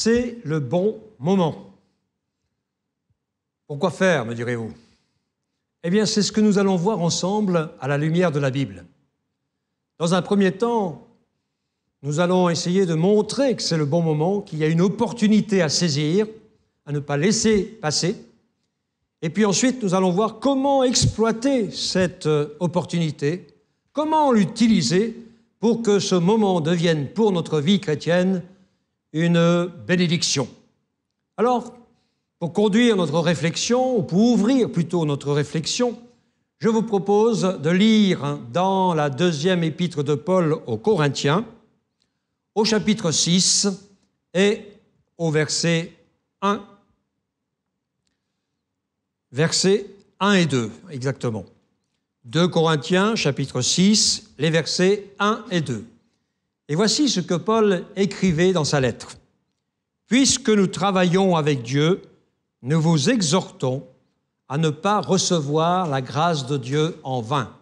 c'est le bon moment. Pourquoi faire, me direz-vous? Eh bien, c'est ce que nous allons voir ensemble à la lumière de la Bible. Dans un premier temps, nous allons essayer de montrer que c'est le bon moment, qu'il y a une opportunité à saisir, à ne pas laisser passer. Et puis ensuite, nous allons voir comment exploiter cette opportunité, comment l'utiliser pour que ce moment devienne pour notre vie chrétienne une bénédiction. Alors, pour conduire notre réflexion, ou pour ouvrir plutôt notre réflexion, je vous propose de lire dans la deuxième épître de Paul aux Corinthiens, au chapitre 6 et au verset 1. Versets 1 et 2, exactement. 2 Corinthiens, chapitre 6, les versets 1 et 2. Et voici ce que Paul écrivait dans sa lettre. « Puisque nous travaillons avec Dieu, nous vous exhortons à ne pas recevoir la grâce de Dieu en vain.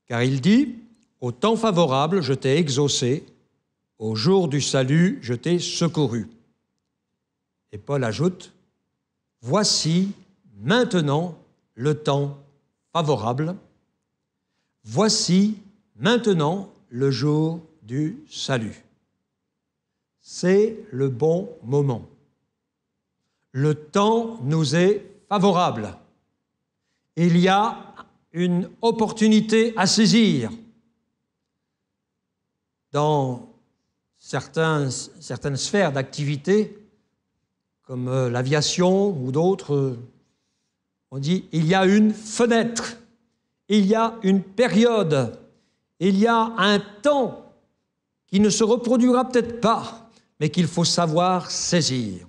Car il dit, « Au temps favorable, je t'ai exaucé, au jour du salut, je t'ai secouru. » Et Paul ajoute, « Voici maintenant le temps favorable. Voici maintenant le jour du salut. » C'est le bon moment. Le temps nous est favorable. Il y a une opportunité à saisir. Dans certaines sphères d'activité, comme l'aviation ou d'autres, on dit il y a une fenêtre, il y a une période, il y a un temps qui ne se reproduira peut-être pas, mais qu'il faut savoir saisir.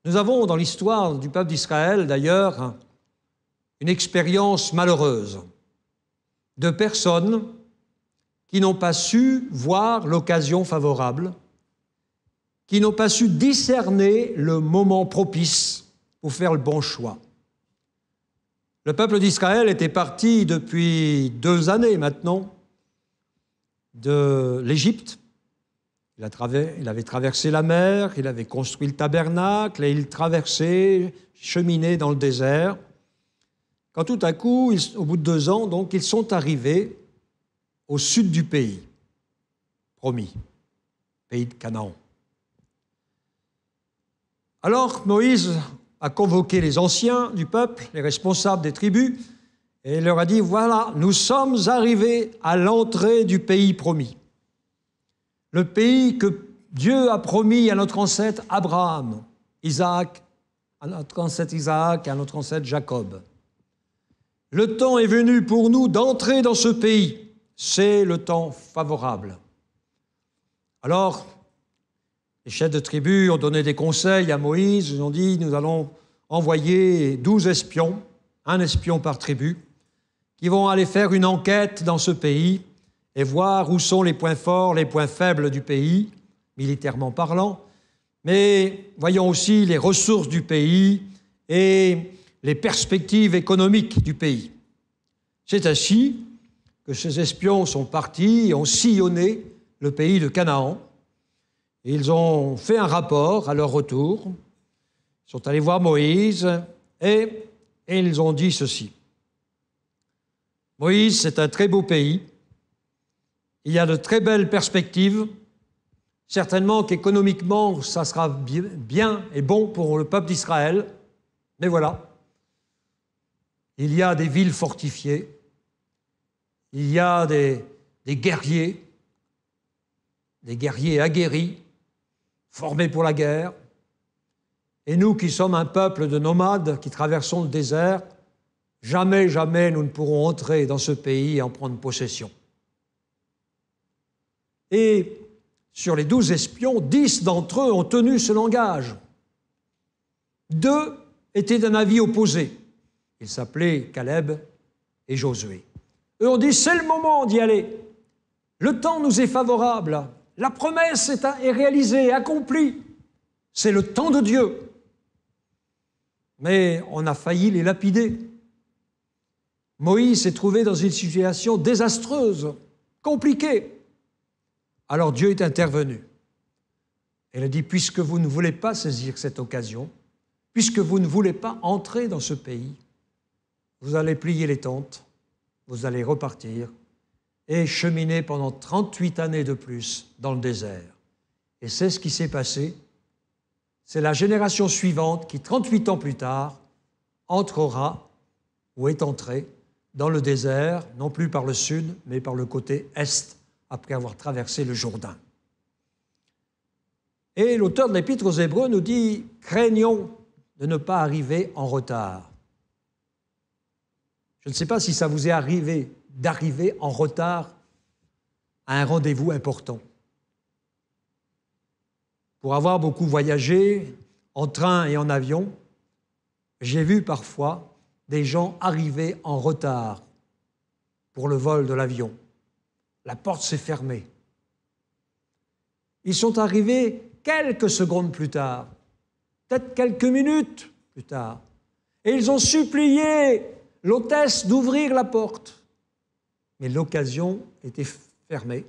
Nous avons dans l'histoire du peuple d'Israël, d'ailleurs, une expérience malheureuse de personnes qui n'ont pas su voir l'occasion favorable, qui n'ont pas su discerner le moment propice pour faire le bon choix. Le peuple d'Israël était parti depuis 2 années maintenant de l'Égypte. Il avait traversé la mer, il avait construit le tabernacle et il traversait, cheminait dans le désert. Quand tout à coup, au bout de 2 ans, donc, ils sont arrivés au sud du pays, promis, pays de Canaan. Alors Moïse a convoqué les anciens du peuple, les responsables des tribus, et il leur a dit, voilà, nous sommes arrivés à l'entrée du pays promis. Le pays que Dieu a promis à notre ancêtre Abraham, Isaac, à notre ancêtre Isaac et à notre ancêtre Jacob. Le temps est venu pour nous d'entrer dans ce pays. C'est le temps favorable. Alors, les chefs de tribu ont donné des conseils à Moïse. Ils ont dit, nous allons envoyer 12 espions, 1 espion par tribu, qui vont aller faire une enquête dans ce pays et voir où sont les points forts, les points faibles du pays, militairement parlant, mais voyons aussi les ressources du pays et les perspectives économiques du pays. C'est ainsi que ces espions sont partis et ont sillonné le pays de Canaan. Ils ont fait un rapport à leur retour, ils sont allés voir Moïse et ils ont dit ceci. Moïse, c'est un très beau pays. Il y a de très belles perspectives. Certainement qu'économiquement, ça sera bien et bon pour le peuple d'Israël. Mais voilà, il y a des villes fortifiées. Il y a des guerriers aguerris, formés pour la guerre. Et nous qui sommes un peuple de nomades qui traversons le désert, jamais nous ne pourrons entrer dans ce pays et en prendre possession. Et sur les 12 espions, 10 d'entre eux ont tenu ce langage. 2 étaient d'un avis opposé. Ils s'appelaient Caleb et Josué. Eux ont dit, c'est le moment d'y aller. Le temps nous est favorable. La promesse est réalisée, accomplie. C'est le temps de Dieu. Mais on a failli les lapider. Moïse s'est trouvé dans une situation désastreuse, compliquée. Alors Dieu est intervenu. Elle a dit, puisque vous ne voulez pas saisir cette occasion, puisque vous ne voulez pas entrer dans ce pays, vous allez plier les tentes, vous allez repartir et cheminer pendant 38 années de plus dans le désert. Et c'est ce qui s'est passé. C'est la génération suivante qui, 38 ans plus tard, entrera ou est entrée dans le désert, non plus par le sud, mais par le côté est, après avoir traversé le Jourdain. Et l'auteur de l'Épître aux Hébreux nous dit « Craignons de ne pas arriver en retard ». Je ne sais pas si ça vous est arrivé d'arriver en retard à un rendez-vous important. Pour avoir beaucoup voyagé, en train et en avion, j'ai vu parfois des gens arriver en retard pour le vol de l'avion. La porte s'est fermée. Ils sont arrivés quelques secondes plus tard, peut-être quelques minutes plus tard, et ils ont supplié l'hôtesse d'ouvrir la porte. Mais l'occasion était fermée,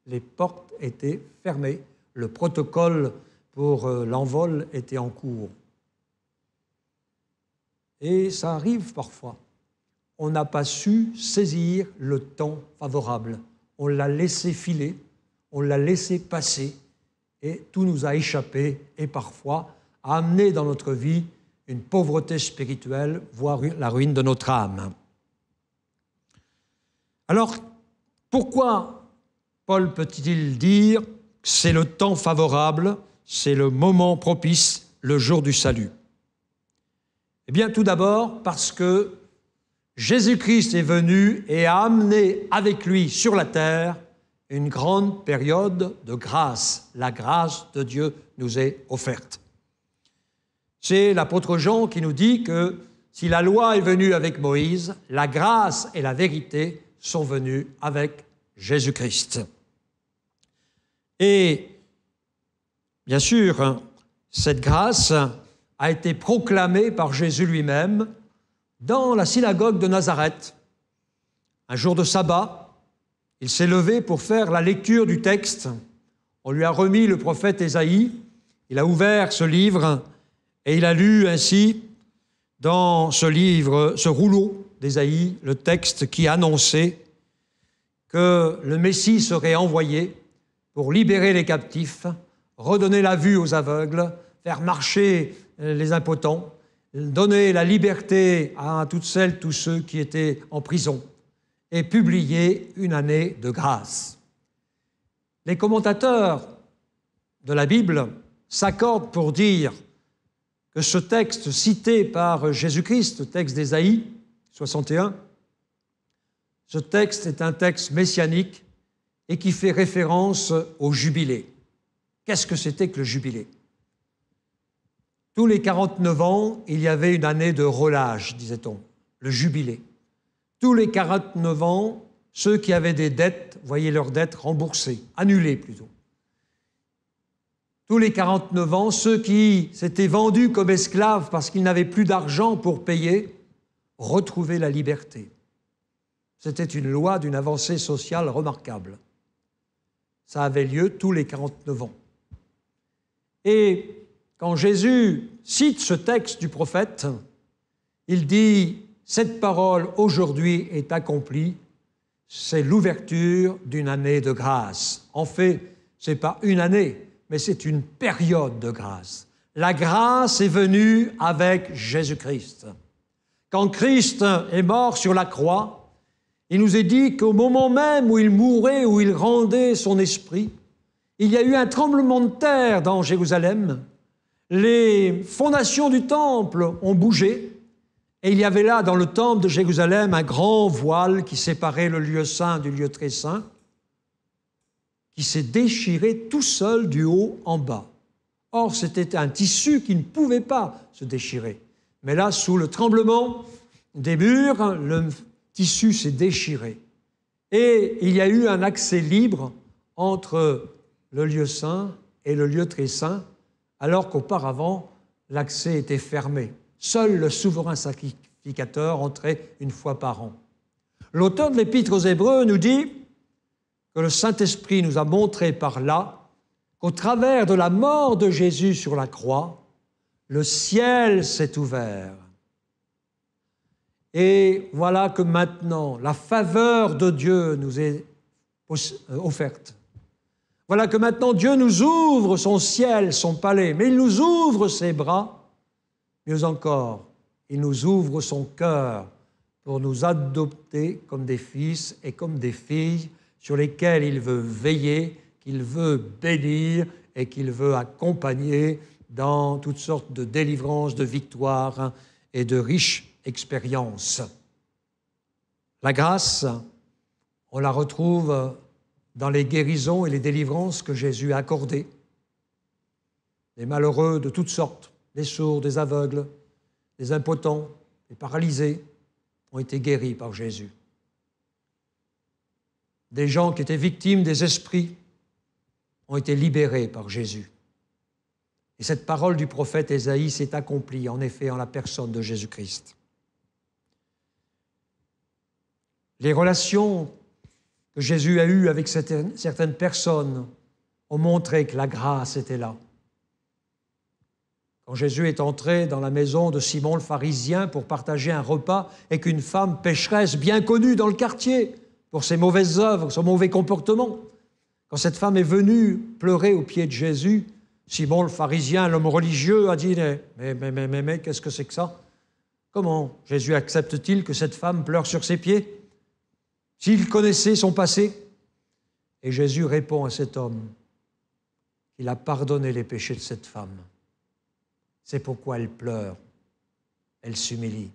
les portes étaient fermées, le protocole pour l'envol était en cours. Et ça arrive parfois. On n'a pas su saisir le temps favorable. On l'a laissé filer, on l'a laissé passer, et tout nous a échappé, et parfois a amené dans notre vie une pauvreté spirituelle, voire la ruine de notre âme. Alors, pourquoi Paul peut-il dire que c'est le temps favorable, c'est le moment propice, le jour du salut? Eh bien, tout d'abord, parce que Jésus-Christ est venu et a amené avec lui sur la terre une grande période de grâce. La grâce de Dieu nous est offerte. C'est l'apôtre Jean qui nous dit que si la loi est venue avec Moïse, la grâce et la vérité sont venues avec Jésus-Christ. Et bien sûr, cette grâce a été proclamée par Jésus lui-même dans la synagogue de Nazareth. Un jour de sabbat, il s'est levé pour faire la lecture du texte. On lui a remis le prophète Ésaïe. Il a ouvert ce livre et il a lu ainsi dans ce livre, ce rouleau d'Ésaïe, le texte qui annonçait que le Messie serait envoyé pour libérer les captifs, redonner la vue aux aveugles, faire marcher les impotents, donner la liberté à toutes celles, tous ceux qui étaient en prison et publier une année de grâce. Les commentateurs de la Bible s'accordent pour dire que ce texte cité par Jésus-Christ, le texte d'Ésaïe 61, ce texte est un texte messianique et qui fait référence au jubilé. Qu'est-ce que c'était que le jubilé? Tous les 49 ans, il y avait une année de relâche, disait-on, le jubilé. Tous les 49 ans, ceux qui avaient des dettes voyaient leurs dettes remboursées, annulées plutôt. Tous les 49 ans, ceux qui s'étaient vendus comme esclaves parce qu'ils n'avaient plus d'argent pour payer, retrouvaient la liberté. C'était une loi d'une avancée sociale remarquable. Ça avait lieu tous les 49 ans. Et quand Jésus cite ce texte du prophète, il dit « Cette parole aujourd'hui est accomplie », c'est l'ouverture d'une année de grâce. En fait, ce n'est pas une année, mais c'est une période de grâce. La grâce est venue avec Jésus-Christ. Quand Christ est mort sur la croix, il nous est dit qu'au moment même où il mourait, où il rendait son esprit, il y a eu un tremblement de terre dans Jérusalem. Les fondations du temple ont bougé et il y avait là, dans le temple de Jérusalem, un grand voile qui séparait le lieu saint du lieu très saint, qui s'est déchiré tout seul du haut en bas. Or, c'était un tissu qui ne pouvait pas se déchirer. Mais là, sous le tremblement des murs, le tissu s'est déchiré. Et il y a eu un accès libre entre le lieu saint et le lieu très saint, alors qu'auparavant, l'accès était fermé. Seul le souverain sacrificateur entrait une fois par an. L'auteur de l'Épître aux Hébreux nous dit que le Saint-Esprit nous a montré par là qu'au travers de la mort de Jésus sur la croix, le ciel s'est ouvert. Et voilà que maintenant, la faveur de Dieu nous est offerte. Voilà que maintenant, Dieu nous ouvre son ciel, son palais, mais il nous ouvre ses bras. Mieux encore, il nous ouvre son cœur pour nous adopter comme des fils et comme des filles sur lesquels il veut veiller, qu'il veut bénir et qu'il veut accompagner dans toutes sortes de délivrances, de victoires et de riches expériences. La grâce, on la retrouve dans les guérisons et les délivrances que Jésus a accordées. Les malheureux de toutes sortes, les sourds, des aveugles, les impotents, les paralysés, ont été guéris par Jésus. Des gens qui étaient victimes des esprits ont été libérés par Jésus. Et cette parole du prophète Ésaïe s'est accomplie, en effet, en la personne de Jésus-Christ. Les relations que Jésus a eues avec certaines personnes ont montré que la grâce était là. Quand Jésus est entré dans la maison de Simon le pharisien pour partager un repas et qu'une femme pécheresse bien connue dans le quartier pour ses mauvaises œuvres, son mauvais comportement, quand cette femme est venue pleurer aux pieds de Jésus, Simon le pharisien, l'homme religieux, a dit « Mais, qu'est-ce que c'est que ça? Comment Jésus accepte-t-il que cette femme pleure sur ses pieds? S'il connaissait son passé ?» Et Jésus répond à cet homme qu'il a pardonné les péchés de cette femme. C'est pourquoi elle pleure, elle s'humilie.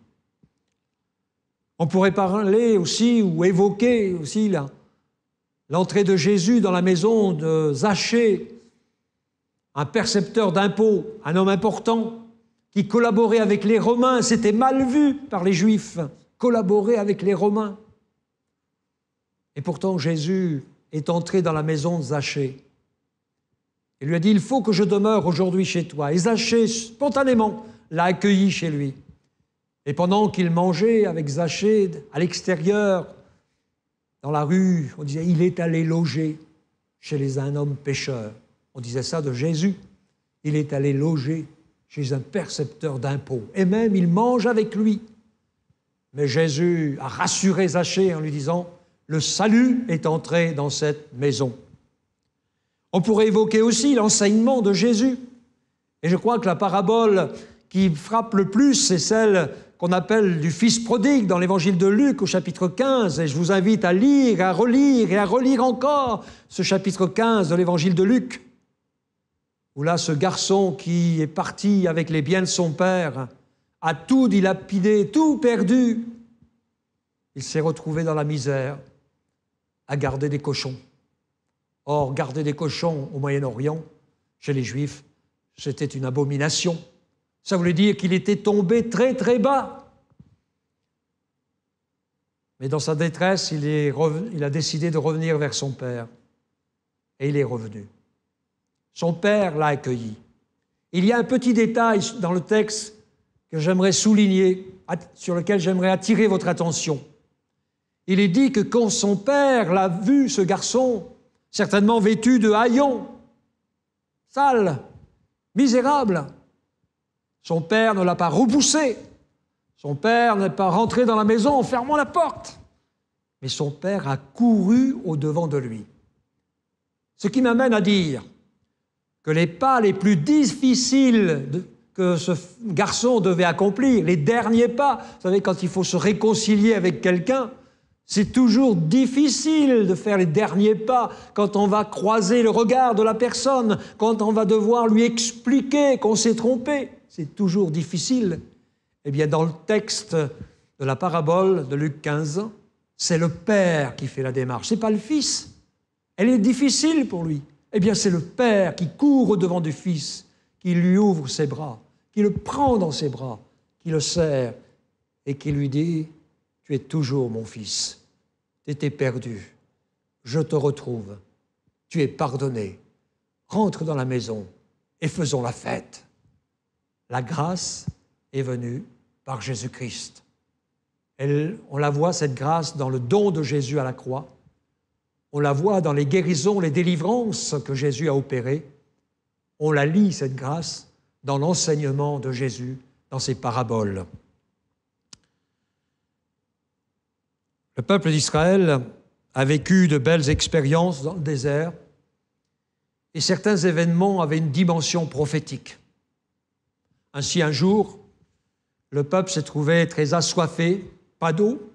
On pourrait parler aussi ou évoquer aussi l'entrée de Jésus dans la maison de Zachée, un percepteur d'impôts, un homme important qui collaborait avec les Romains. C'était mal vu par les Juifs, collaborer avec les Romains. Et pourtant, Jésus est entré dans la maison de Zachée. Il lui a dit « Il faut que je demeure aujourd'hui chez toi ». Et Zachée, spontanément, l'a accueilli chez lui. Et pendant qu'il mangeait avec Zachée à l'extérieur, dans la rue, on disait « Il est allé loger chez un homme pécheur ». On disait ça de Jésus. Il est allé loger chez un percepteur d'impôts. Et même, il mange avec lui. Mais Jésus a rassuré Zachée en lui disant « Le salut est entré dans cette maison ». On pourrait évoquer aussi l'enseignement de Jésus. Et je crois que la parabole qui frappe le plus, c'est celle qu'on appelle du Fils prodigue dans l'évangile de Luc au chapitre 15. Et je vous invite à lire, à relire et à relire encore ce chapitre 15 de l'évangile de Luc, où là, ce garçon qui est parti avec les biens de son père a tout dilapidé, tout perdu. Il s'est retrouvé dans la misère à garder des cochons. Or, garder des cochons au Moyen-Orient, chez les Juifs, c'était une abomination. Ça voulait dire qu'il était tombé très, très bas. Mais dans sa détresse, il a décidé de revenir vers son père. Et il est revenu. Son père l'a accueilli. Il y a un petit détail dans le texte que j'aimerais souligner, sur lequel j'aimerais attirer votre attention. Il est dit que quand son père l'a vu, ce garçon, certainement vêtu de haillons, sale, misérable, son père ne l'a pas repoussé. Son père n'est pas rentré dans la maison en fermant la porte. Mais son père a couru au-devant de lui. Ce qui m'amène à dire que les pas les plus difficiles que ce garçon devait accomplir, les derniers pas, vous savez, quand il faut se réconcilier avec quelqu'un, c'est toujours difficile de faire les derniers pas quand on va croiser le regard de la personne, quand on va devoir lui expliquer qu'on s'est trompé. C'est toujours difficile. Eh bien, dans le texte de la parabole de Luc 15, c'est le père qui fait la démarche, ce n'est pas le fils. Elle est difficile pour lui. Eh bien, c'est le père qui court au-devant du fils, qui lui ouvre ses bras, qui le prend dans ses bras, qui le serre et qui lui dit « Tu es toujours mon fils. Tu étais perdu. Je te retrouve. Tu es pardonné. Rentre dans la maison et faisons la fête. » La grâce est venue par Jésus-Christ. On la voit, cette grâce, dans le don de Jésus à la croix. On la voit dans les guérisons, les délivrances que Jésus a opérées. On la lit, cette grâce, dans l'enseignement de Jésus, dans ses paraboles. Le peuple d'Israël a vécu de belles expériences dans le désert et certains événements avaient une dimension prophétique. Ainsi, un jour, le peuple s'est trouvé très assoiffé, pas d'eau,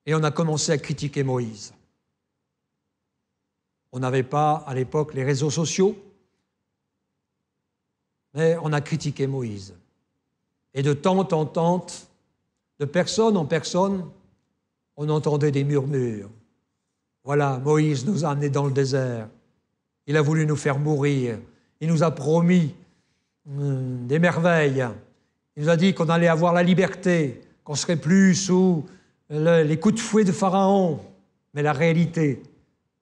et on a commencé à critiquer Moïse. On n'avait pas, à l'époque, les réseaux sociaux, mais on a critiqué Moïse. Et de temps en temps, de personne en personne, on entendait des murmures. Voilà, Moïse nous a amenés dans le désert. Il a voulu nous faire mourir. Il nous a promis des merveilles. Il nous a dit qu'on allait avoir la liberté, qu'on ne serait plus sous les coups de fouet de Pharaon. Mais la réalité,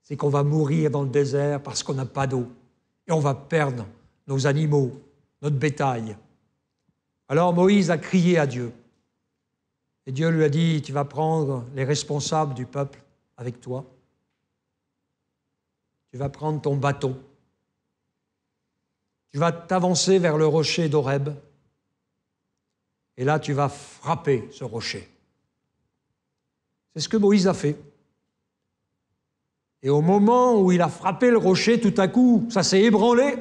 c'est qu'on va mourir dans le désert parce qu'on n'a pas d'eau. Et on va perdre nos animaux, notre bétail. Alors Moïse a crié à Dieu. Et Dieu lui a dit, tu vas prendre les responsables du peuple avec toi. Tu vas prendre ton bâton. Tu vas t'avancer vers le rocher d'Horeb. Et là, tu vas frapper ce rocher. C'est ce que Moïse a fait. Et au moment où il a frappé le rocher, tout à coup, ça s'est ébranlé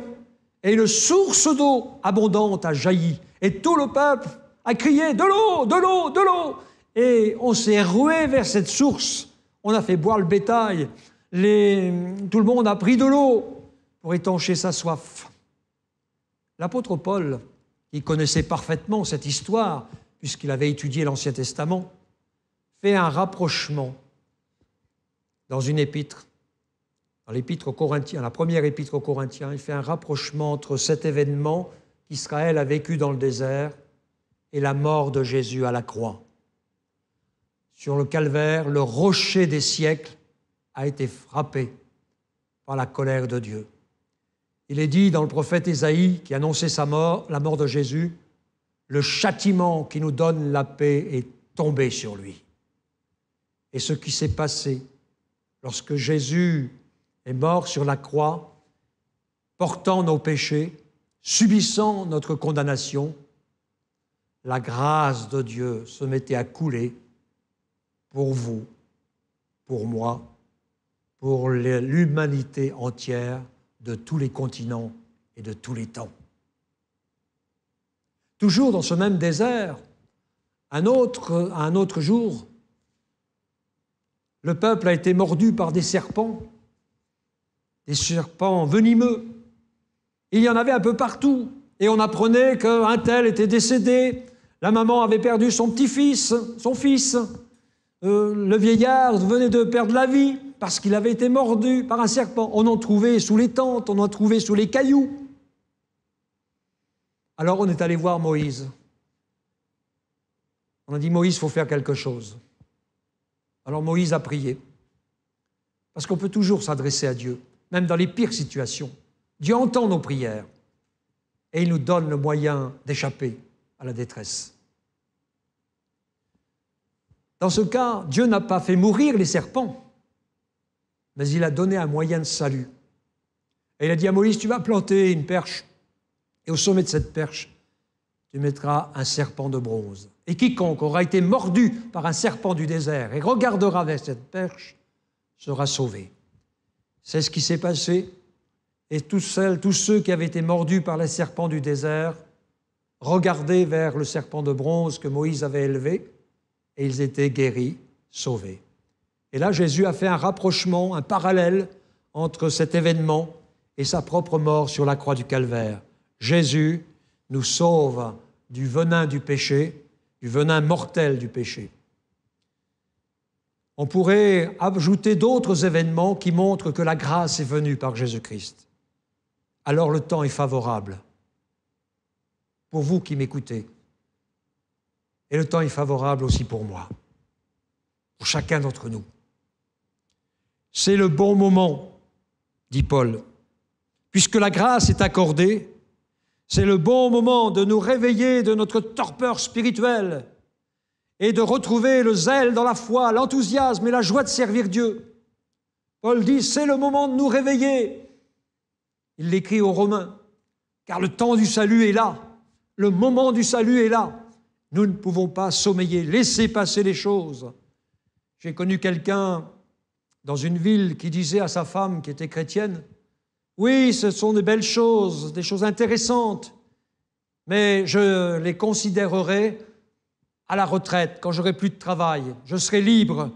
et une source d'eau abondante a jailli. Et tout le peuple a crié « de l'eau, de l'eau, de l'eau !» Et on s'est rué vers cette source. On a fait boire le bétail. Tout le monde a pris de l'eau pour étancher sa soif. L'apôtre Paul, qui connaissait parfaitement cette histoire, puisqu'il avait étudié l'Ancien Testament, fait un rapprochement dans une épître, dans l'épître aux Corinthiens, la première épître aux Corinthiens, il fait un rapprochement entre cet événement qu'Israël a vécu dans le désert et la mort de Jésus à la croix. Sur le calvaire, le rocher des siècles a été frappé par la colère de Dieu. Il est dit dans le prophète Ésaïe, qui annonçait sa mort, la mort de Jésus, le châtiment qui nous donne la paix est tombé sur lui. Et ce qui s'est passé lorsque Jésus est mort sur la croix, portant nos péchés, subissant notre condamnation, la grâce de Dieu se mettait à couler pour vous, pour moi, pour l'humanité entière de tous les continents et de tous les temps. Toujours dans ce même désert, à un autre jour, le peuple a été mordu par des serpents venimeux. Il y en avait un peu partout, et on apprenait qu'un tel était décédé, la maman avait perdu son petit-fils, son fils, le vieillard venait de perdre la vie parce qu'il avait été mordu par un serpent. On en trouvait sous les tentes, on en trouvait sous les cailloux. Alors on est allé voir Moïse. On a dit, Moïse, il faut faire quelque chose. Alors Moïse a prié. Parce qu'on peut toujours s'adresser à Dieu, même dans les pires situations. Dieu entend nos prières et il nous donne le moyen d'échapper à la détresse. Dans ce cas, Dieu n'a pas fait mourir les serpents, mais il a donné un moyen de salut. Et il a dit à Moïse, tu vas planter une perche, et au sommet de cette perche, tu mettras un serpent de bronze. Et quiconque aura été mordu par un serpent du désert et regardera vers cette perche sera sauvé. C'est ce qui s'est passé, et tous ceux qui avaient été mordus par les serpents du désert regardaient vers le serpent de bronze que Moïse avait élevé, et ils étaient guéris, sauvés. Et là, Jésus a fait un rapprochement, un parallèle entre cet événement et sa propre mort sur la croix du Calvaire. Jésus nous sauve du venin du péché, du venin mortel du péché. On pourrait ajouter d'autres événements qui montrent que la grâce est venue par Jésus-Christ. Alors le temps est favorable pour vous qui m'écoutez. Et le temps est favorable aussi pour moi, pour chacun d'entre nous. C'est le bon moment, dit Paul. Puisque la grâce est accordée, c'est le bon moment de nous réveiller de notre torpeur spirituelle et de retrouver le zèle dans la foi, l'enthousiasme et la joie de servir Dieu. Paul dit, c'est le moment de nous réveiller Il l'écrit aux Romains, car le temps du salut est là, le moment du salut est là. Nous ne pouvons pas sommeiller, laisser passer les choses. J'ai connu quelqu'un dans une ville qui disait à sa femme qui était chrétienne, « Oui, ce sont de belles choses, des choses intéressantes, mais je les considérerai à la retraite, quand j'aurai plus de travail, je serai libre,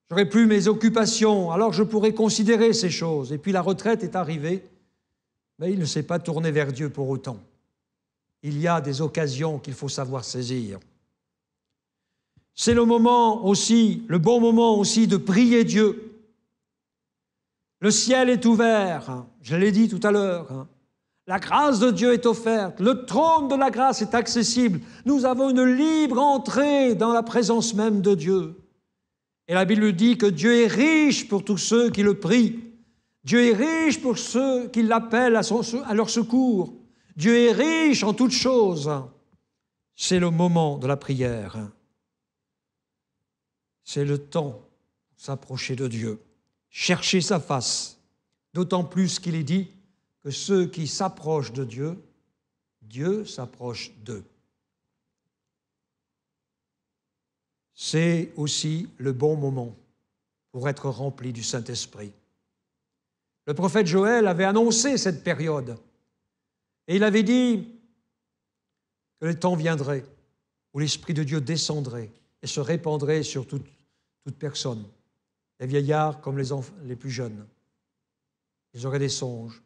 j'aurai plus mes occupations, alors je pourrai considérer ces choses. » Et puis la retraite est arrivée, mais il ne s'est pas tourné vers Dieu pour autant. Il y a des occasions qu'il faut savoir saisir. C'est le moment aussi, le bon moment aussi de prier Dieu. Le ciel est ouvert, je l'ai dit tout à l'heure. La grâce de Dieu est offerte, le trône de la grâce est accessible. Nous avons une libre entrée dans la présence même de Dieu. Et la Bible dit que Dieu est riche pour tous ceux qui le prient. Dieu est riche pour ceux qui l'appellent à leur secours. Dieu est riche en toutes choses. C'est le moment de la prière. C'est le temps de s'approcher de Dieu, chercher sa face, d'autant plus qu'il est dit que ceux qui s'approchent de Dieu, Dieu s'approche d'eux. C'est aussi le bon moment pour être rempli du Saint-Esprit. Le prophète Joël avait annoncé cette période et il avait dit que le temps viendrait où l'Esprit de Dieu descendrait et se répandrait sur toute personne, les vieillards comme les plus jeunes. Ils auraient des songes,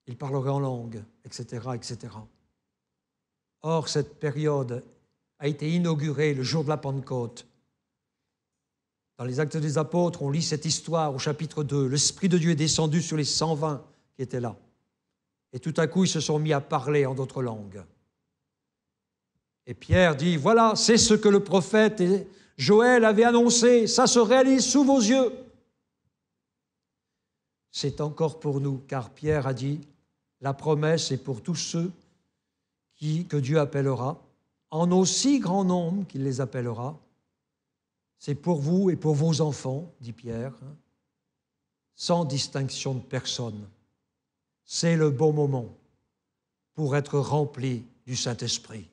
ils parleraient en langue, etc., etc. Or, cette période a été inaugurée le jour de la Pentecôte. Dans les Actes des Apôtres, on lit cette histoire au chapitre 2. L'Esprit de Dieu est descendu sur les 120 qui étaient là. Et tout à coup, ils se sont mis à parler en d'autres langues. Et Pierre dit, voilà, c'est ce que le prophète Joël avait annoncé, ça se réalise sous vos yeux. C'est encore pour nous, car Pierre a dit, la promesse est pour tous ceux que Dieu appellera, en aussi grand nombre qu'il les appellera. C'est pour vous et pour vos enfants, dit Pierre, sans distinction de personne. C'est le bon moment pour être rempli du Saint-Esprit.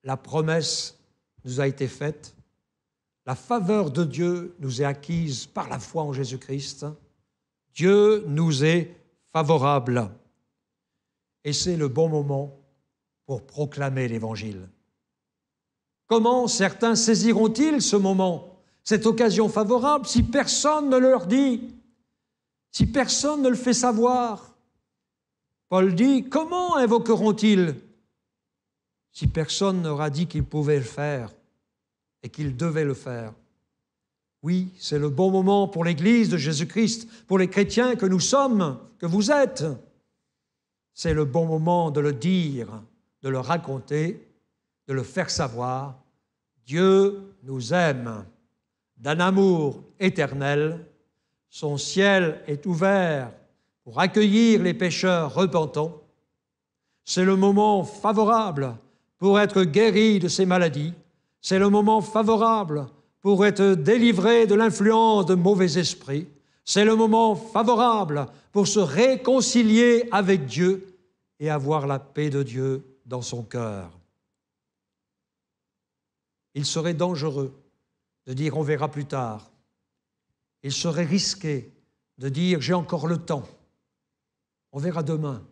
La promesse nous a été faite, la faveur de Dieu nous est acquise par la foi en Jésus-Christ. Dieu nous est favorable. Et c'est le bon moment pour proclamer l'Évangile. Comment certains saisiront-ils ce moment, cette occasion favorable, si personne ne leur dit, si personne ne le fait savoir? Paul dit, comment invoqueront-ils si personne n'aura dit qu'ils pouvaient le faire et qu'ils devaient le faire? Oui, c'est le bon moment pour l'Église de Jésus-Christ, pour les chrétiens que nous sommes, que vous êtes. C'est le bon moment de le dire, de le raconter, de le faire savoir. Dieu nous aime d'un amour éternel. Son ciel est ouvert pour accueillir les pécheurs repentants. C'est le moment favorable pour être guéri de ses maladies. C'est le moment favorable pour être délivré de l'influence de mauvais esprits. C'est le moment favorable pour se réconcilier avec Dieu et avoir la paix de Dieu dans son cœur. Il serait dangereux de dire « on verra plus tard ». Il serait risqué de dire « j'ai encore le temps, on verra demain ».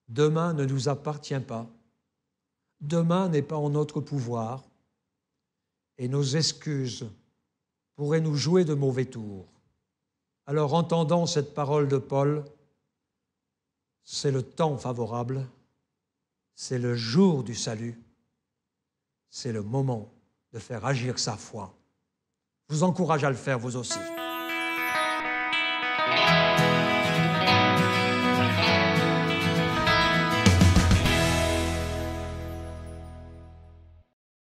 Demain ne nous appartient pas. Demain n'est pas en notre pouvoir et nos excuses pourraient nous jouer de mauvais tours. Alors, entendons cette parole de Paul, c'est le temps favorable, c'est le jour du salut, c'est le moment de faire agir sa foi. Je vous encourage à le faire vous aussi.